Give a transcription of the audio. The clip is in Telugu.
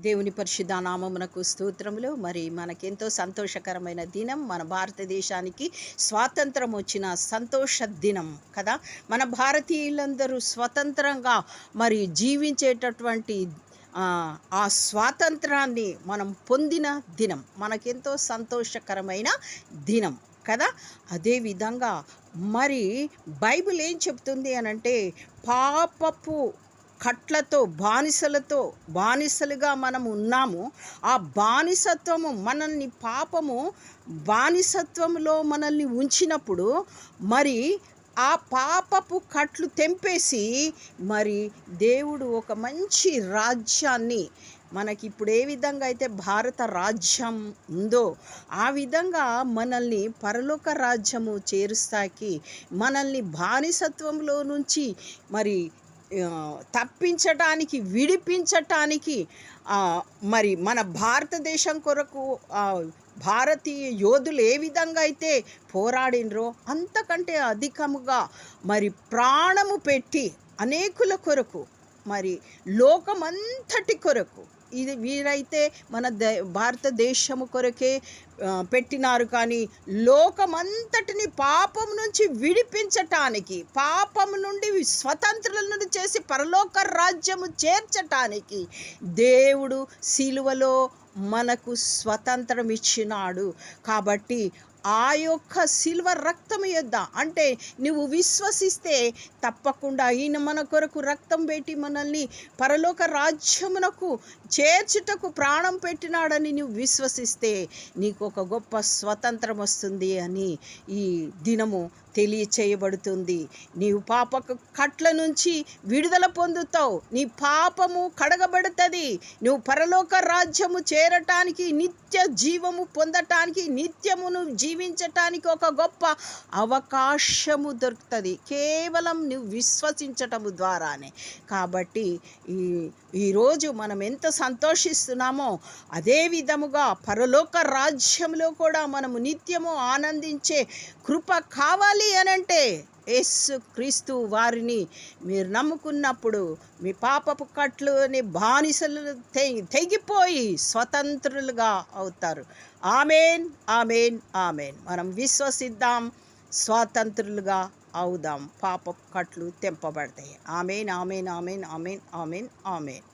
దేవుని పరిశుద్ధ నామమునకు స్తోత్రములు. మరి మనకెంతో సంతోషకరమైన దినం, మన భారతదేశానికి స్వాతంత్రం వచ్చిన సంతోష దినం కదా. మన భారతీయులందరూ స్వతంత్రంగా మరి జీవించేటటువంటి ఆ స్వాతంత్రాన్ని మనం పొందిన దినం, మనకెంతో సంతోషకరమైన దినం కదా. అదేవిధంగా మరి బైబిల్ ఏం చెప్తుంది అనంటే, పాపపు కట్లతో బానిసలుగా మనం ఉన్నాము. ఆ బానిసత్వము మనల్ని, పాపము బానిసత్వంలో మనల్ని ఉంచినప్పుడు మరి ఆ పాపపు కట్లు తెంపేసి మరి దేవుడు ఒక మంచి రాజ్యాన్ని మనకి, ఇప్పుడు ఏ విధంగా అయితే భారత రాజ్యం ఉందో ఆ విధంగా మనల్ని పరలోక రాజ్యము చేరుస్తాకి, మనల్ని బానిసత్వంలో నుంచి మరి తప్పించటానికి, విడిపించటానికి మరి మన భారతదేశం కొరకు భారతీయ యోధులు ఏ విధంగా అయితే పోరాడినరో అంతకంటే అధికముగా మరి ప్రాణము పెట్టి అనేకుల కొరకు, మరి లోకమంతటి కొరకు, ఇది వీరైతే మన భారతదేశము కొరకే పెట్టినారు, కానీ లోకమంతటిని పాపం నుంచి విడిపించటానికి, పాపము నుండి స్వతంత్రులను చేసి పరలోక రాజ్యము చేర్చటానికి దేవుడు సిలువలో మనకు స్వతంత్రం ఇచ్చినాడు. కాబట్టి ఆ యొక్క సిల్వ రక్తము యొద్ద, అంటే నువ్వు విశ్వసిస్తే తప్పకుండా ఈయన మన కొరకు రక్తం పెట్టి మనల్ని పరలోక రాజ్యమునకు చేర్చుటకు ప్రాణం పెట్టినాడని నువ్వు విశ్వసిస్తే నీకు ఒక గొప్ప స్వతంత్రం వస్తుంది అని ఈ దినము తెలియచేయబడుతుంది. నీవు పాపకు కట్ల నుంచి విడుదల పొందుతావు, నీ పాపము కడగబడుతుంది, నువ్వు పరలోక రాజ్యము చేరటానికి, నిత్య జీవము పొందటానికి, నిత్యమును జీవించటానికి ఒక గొప్ప అవకాశము దొరుకుతుంది కేవలం నువ్వు విశ్వసించటము ద్వారానే. కాబట్టి ఈరోజు మనం ఎంత సంతోషిస్తున్నామో అదే విధముగా పరలోక రాజ్యంలో కూడా మనము నిత్యము ఆనందించే కృప కావాలి అనంటే, యేసు క్రీస్తు వారిని మీరు నమ్ముకున్నప్పుడు మీ పాపపు కట్లుని బానిసలు తెగిపోయి స్వతంత్రులుగా అవుతారు. ఆమేన్, ఆమేన్, ఆమేన్. మనం విశ్వసిద్దాం, స్వాతంత్రులుగా అవుదాం, పాపపు కట్లు తెంపబడతాయి. ఆమేన్, ఆమేన్, ఆమేన్, ఆమేన్, ఆమేన్, ఆమేన్.